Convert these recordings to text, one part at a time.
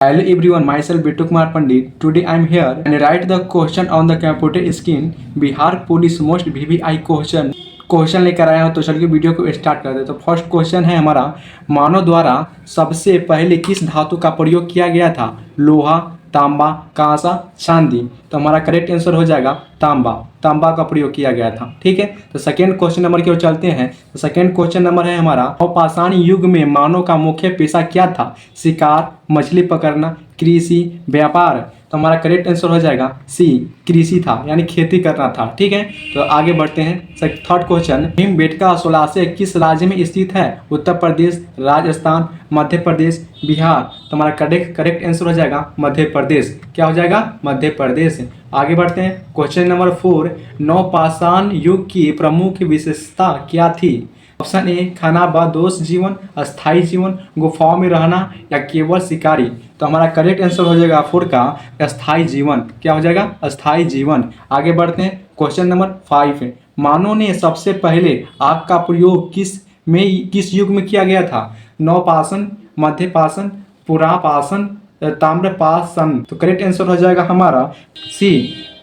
Hello everyone, myself Bittu Kumar Pandit. Today I am here and write the question on the computer screen. Bihar police most VVI question लेकर आया हूँ। तो चलिए video को start कर दे। तो फर्स्ट क्वेश्चन है हमारा, मानव द्वारा सबसे पहले किस धातु का प्रयोग किया गया था? लोहा, तांबा, कांसा, चांदी। तो हमारा करेक्ट आंसर हो जाएगा तांबा। तांबा का प्रयोग किया गया था। ठीक है, तो सेकेंड क्वेश्चन नंबर की ओर चलते हैं। तो सेकेंड क्वेश्चन नंबर है हमारा, नवपाषाण युग में मानव का मुख्य पेशा क्या था? शिकार, मछली पकड़ना, कृषि, व्यापार। तो हमारा करेक्ट आंसर हो जाएगा सी, कृषि था, यानी खेती करना था। ठीक है, तो आगे बढ़ते हैं। थर्ड क्वेश्चन, भीमबेटका जलाशय किस राज्य में स्थित है? उत्तर प्रदेश, राजस्थान, मध्य प्रदेश, बिहार। तो हमारा करेक्ट आंसर हो जाएगा मध्य प्रदेश। क्या हो जाएगा? मध्य प्रदेश। आगे बढ़ते हैं। क्वेश्चन नंबर 4, नवपाषाण युग की प्रमुख विशेषता क्या थी? ऑप्शन ए, खानाबदोश जीवन, अस्थायी जीवन, गुफाओं में रहना, या केवल शिकारी। तो हमारा करेक्ट आंसर हो जाएगा 4 का अस्थायी जीवन। क्या हो जाएगा? अस्थायी जीवन। आगे बढ़ते हैं। क्वेश्चन नंबर 5, मानव ने सबसे पहले आग का प्रयोग किस युग में किया गया था? नवपाषाण, मध्यपाषाण, पुरापाषाण, ताम्रपाषाण। तो करेक्ट आंसर हो जाएगा हमारा सी,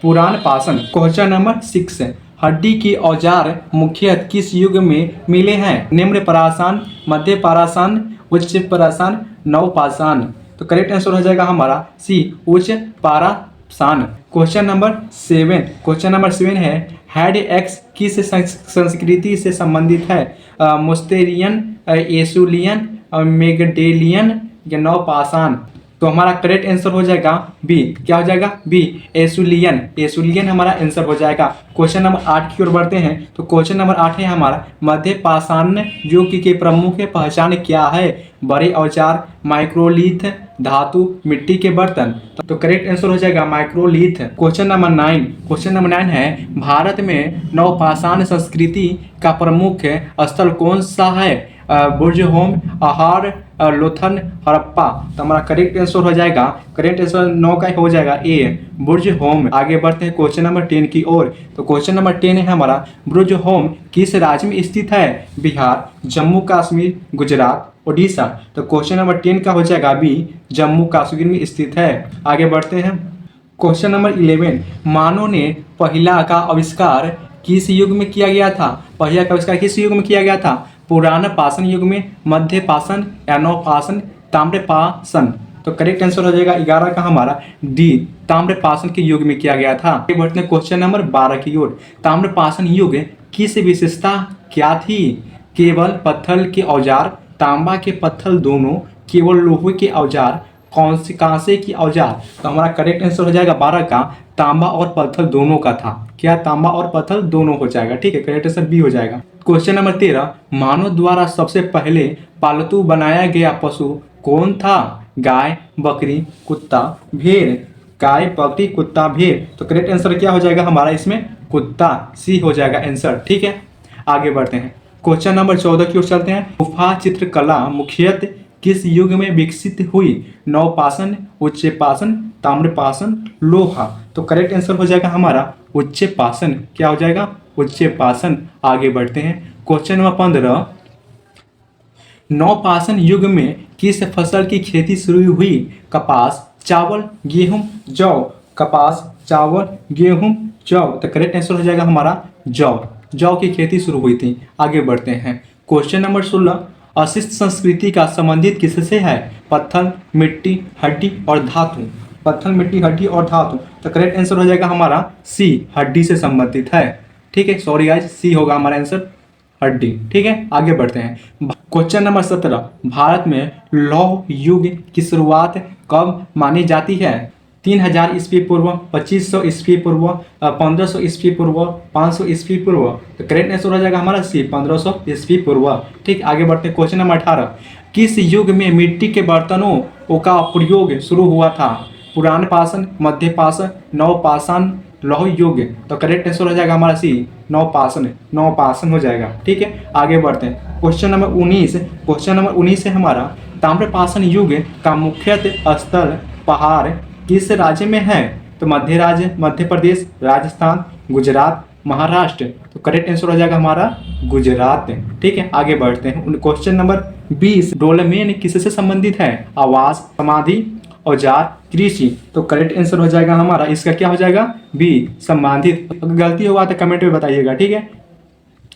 पुरापाषाण। क्वेश्चन नंबर 6, हड्डी के औजार मुख्यतः किस युग में मिले हैं? निम्न पाषाण, मध्य पाषाण, उच्च पाषाण, नवपाषाण। तो करेक्ट आंसर हो जाएगा हमारा सी, उच्च पाषाण। क्वेश्चन नंबर 7 है, हेड एक्स किस संस्कृति से संबंधित है? मुस्तेरियन, एसुलियन, मेगडेलियन, या नवपाषाण। तो हमारा करेक्ट आंसर हो जाएगा बी। क्या हो जाएगा? बी, एसुलियन। एसुलियन हमारा आंसर हो जाएगा। क्वेश्चन नंबर 8 की ओर बढ़ते हैं। तो क्वेश्चन नंबर 8 है हमारा, मध्य पाषाण युग की प्रमुख पहचान क्या है? बड़े औजार, माइक्रोलिथ, धातु, मिट्टी के बर्तन। तो करेक्ट आंसर हो जाएगा माइक्रोलिथ। क्वेश्चन नंबर 9 है, भारत में नवपाषाण संस्कृति का प्रमुख स्थल कौन सा है? बुर्ज होम, आहार, लोथन, हड़प्पा। तो हमारा करेक्ट आंसर हो जाएगा, करेक्ट आंसर 9 का हो जाएगा ए, बुर्ज होम। आगे बढ़ते हैं क्वेश्चन नंबर 10 की ओर। तो क्वेश्चन नंबर 10 है हमारा, बुर्ज होम किस राज्य में स्थित है? बिहार, जम्मू कश्मीर, गुजरात, उड़ीसा। तो क्वेश्चन नंबर 10 का हो जाएगा बी, जम्मू कश्मीर में स्थित है। आगे बढ़ते हैं। क्वेश्चन नंबर 11, मानव ने पहिला का आविष्कार किस युग में किया गया था? पहिला का आविष्कार किस युग में किया गया था? पुराना पाषाण युग में, मध्य पाषाण, या नवपाषाण, ताम्रपाषाण। तो करेक्ट आंसर हो जाएगा 11 का हमारा डी, ताम्रपाषाण के युग में किया गया था। आगे बढ़ते हैं क्वेश्चन नंबर 12 की ओर। ताम्रपाषाण युग किस विशेषता क्या थी? केवल पत्थर के औजार, तांबा के पत्थर दोनों, केवल लोहे के औजार, कांसे की औजार। तो हमारा करेक्ट आंसर हो जाएगा 12 का तांबा और पत्थर दोनों का था। क्या? तांबा और पत्थर दोनों हो जाएगा। ठीक है, करेक्ट आंसर बी हो जाएगा। क्वेश्चन नंबर 13, मानव द्वारा सबसे पहले पालतू बनाया गया पशु कौन था? गाय, बकरी, कुत्ता, भेड़। गाय, बकरी, कुत्ता, भेड़। तो करेक्ट आंसर क्या हो जाएगा हमारा इसमें? कुत्ता। सी हो जाएगा आंसर। ठीक है, आगे बढ़ते हैं। क्वेश्चन नंबर 14 की ओर चलते हैं। गुफा चित्रकला मुख्यतः किस युग में विकसित हुई? नवपाषाण, उच्च पाषाण, ताम्रपाषाण, लोहा। तो करेक्ट आंसर हो जाएगा हमारा उच्च पाषाण। क्या हो जाएगा? उच्च पाषाण। आगे बढ़ते हैं। क्वेश्चन नंबर 15, नवपाषाण युग में किस फसल की खेती शुरू हुई? कपास, चावल, गेहूं, जौ। कपास, चावल, गेहूं, जौ। तो करेक्ट आंसर हो जाएगा हमारा जौ। जौ की खेती शुरू हुई थी। आगे बढ़ते हैं। क्वेश्चन नंबर 16, अशिष्ट संस्कृति का संबंधित किससे है? पत्थर, मिट्टी, हड्डी और धातु। पत्थर, मिट्टी, हड्डी और धातु। तो करेक्ट आंसर हो जाएगा हमारा सी, हड्डी से संबंधित है। ठीक है, सॉरी गाइस, सी होगा हमारा आंसर, हड्डी। ठीक है, आगे बढ़ते हैं। क्वेश्चन नंबर 17, भारत में लौह युग की शुरुआत कब मानी जाती है? 3000 ईस्वी पूर्व, 2500 ईस्वी पूर्व, 1500 ईस्वी पूर्व, 500 ईस्वी पूर्व। तो करेक्ट आंसर हो जाएगा हमारा सी, 1500 ईस्वी पूर्व। ठीक, आगे बढ़ते हैं। क्वेश्चन नंबर 18, किस युग में मिट्टी के बर्तनों का प्रयोग शुरू हुआ था? पुरान पाषाण, मध्य पाषाण, नवपाषाण, लौह युग। तो करेक्ट आंसर हो जाएगा हमारा सी, नवपाषाण हो जाएगा। ठीक है, आगे बढ़ते हैं। क्वेश्चन नंबर 19 है हमारा, ताम्रपाषाण युग का मुख्यतः स्थल पहाड़ किस राज्य में है? तो मध्य प्रदेश, राजस्थान, गुजरात, महाराष्ट्र। तो करेक्ट आंसर हो जाएगा हमारा गुजरात। ठीक है, आगे बढ़ते हैं। क्वेश्चन नंबर 20, डोलमेन किससे संबंधित है? आवास, समाधि औजार, कृषि। तो करेक्ट आंसर हो जाएगा हमारा इसका क्या हो जाएगा बी संबंधित। अगर गलती हुआ तो कमेंट में बताइएगा, ठीक है।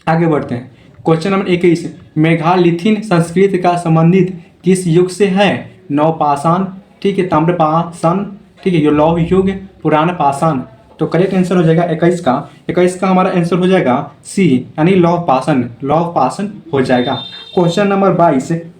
आगे बढ़ते हैं। क्वेश्चन नंबर 21, मेघालिथिन संस्कृति का संबंधित किस युग से है? नवपाषाण, ठीक है, ताम्रपाषाण, ठीक है, ये लौह युग, पुराण पाषाण। तो करेक्ट आंसर हो जाएगा 21 का हमारा आंसर हो जाएगा सी यानी लौह पाषाण हो जाएगा। क्वेश्चन नंबर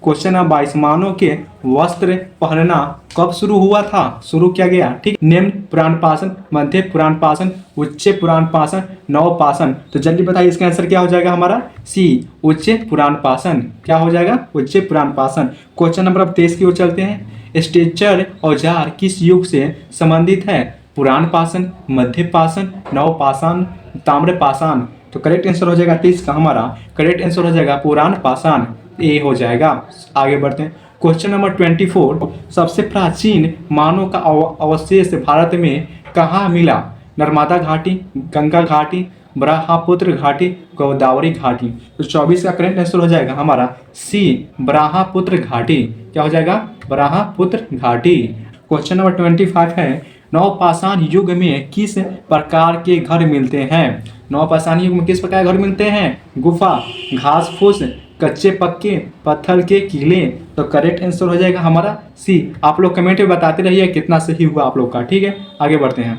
22, मानव के वस्त्र पहनना कब शुरू हुआ था? शुरू किया गया, ठीक, निम्न पुराण पाषाण, मध्य पुराण पाषाण, उच्च पुराण पाषाण, नव पाषाण। तो जल्दी बताइए इसका आंसर क्या हो जाएगा हमारा सी उच्च पुराण पाषाण। क्या हो जाएगा उच्च पुराण पाषाण। क्वेश्चन नंबर 23 की ओर चलते हैं। स्ट्रेचर औजार किस युग से संबंधित है? पुराण पाषाण, मध्य पाषाण, नव पाषाण, ताम्र पाषाण। तो करेक्ट आंसर हो जाएगा 23 का हमारा करेक्ट आंसर हो जाएगा पुराण पाषाण, ए हो जाएगा। आगे बढ़ते हैं। क्वेश्चन नंबर 24, सबसे प्राचीन मानव का अवशेष भारत में कहाँ मिला? नर्मदा घाटी, गंगा घाटी, ब्रह्मपुत्र घाटी, गोदावरी घाटी। तो 24 का करेक्ट आंसर हो जाएगा हमारा सी ब्रह्मपुत्र घाटी। क्या हो जाएगा ब्रह्मपुत्र घाटी। क्वेश्चन नंबर 25 है, नवपाषाण युग में किस प्रकार के घर मिलते हैं? नवपाषाण युग में किस प्रकार के घर मिलते हैं? गुफा, घास फूस, कच्चे पक्के, पत्थर के किले। तो करेक्ट आंसर हो जाएगा हमारा सी। आप लोग कमेंट में बताते रहिए कितना सही हुआ आप लोग का, ठीक है। आगे बढ़ते हैं।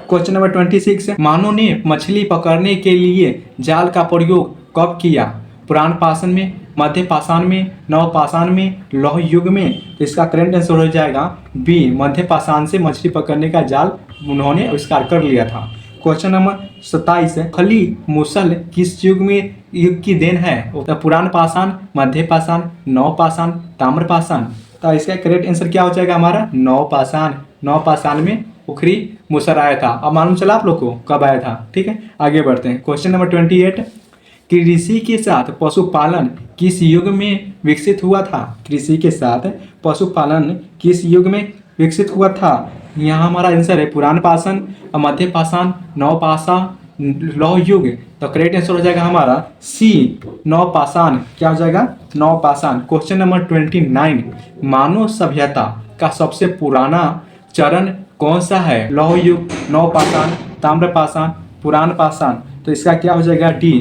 क्वेश्चन नंबर 26, मानव ने मछली पकड़ने के लिए जाल का प्रयोग कब किया? पुराण पाषाण में, मध्य पाषाण में, नव पाषाण में, लौह युग में। तो इसका करेक्ट आंसर हो जाएगा बी मध्य पाषाण से मछली पकड़ने का जाल उन्होंने आविष्कार कर लिया था। क्वेश्चन नंबर 27, खली मूसल किस युग की देन है? तो पुराण पाषाण, मध्य पाषाण, नव पाषाण, ताम्र पाषाण। तो इसका करेक्ट आंसर क्या हो जाएगा हमारा नव पाषाण में उखरी मूसल आया था। अब मालूम चला आप लोग को कब आया था, ठीक है। आगे बढ़ते हैं। क्वेश्चन नंबर 28, कृषि के साथ पशुपालन किस युग में विकसित हुआ था? कृषि के साथ पशुपालन किस युग में विकसित हुआ था? यहाँ हमारा आंसर है पुराण पाषाण, मध्य पाषाण, नव पाषाण, लौह युग। तो करेक्ट आंसर हो जाएगा हमारा सी नव पाषाण। क्या हो जाएगा नव पाषाण। क्वेश्चन नंबर 29, मानव सभ्यता का सबसे पुराना चरण कौन सा है? लौह युग, नव पाषाण, ताम्र पाषाण, पुराण पाषाण। तो इसका क्या हो जाएगा डी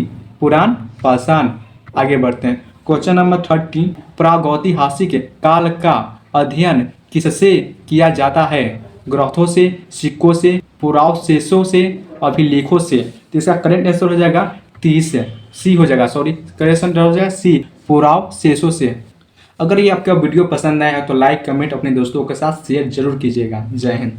पुराण पाषाण। आगे बढ़ते हैं। क्वेश्चन नंबर 30, प्रागैतिहासिक काल का अध्ययन किससे किया जाता है? ग्रंथों से, सिक्कों से, पुरावशेषों से, अभिलेखों से। तो इसका करेक्ट आंसर हो जाएगा 30 सी हो जाएगा, करेक्ट आंसर हो जाएगा सी पुरावशेषों से। अगर ये आपका वीडियो पसंद आया है तो लाइक कमेंट अपने दोस्तों के साथ शेयर जरूर कीजिएगा। जय हिंद।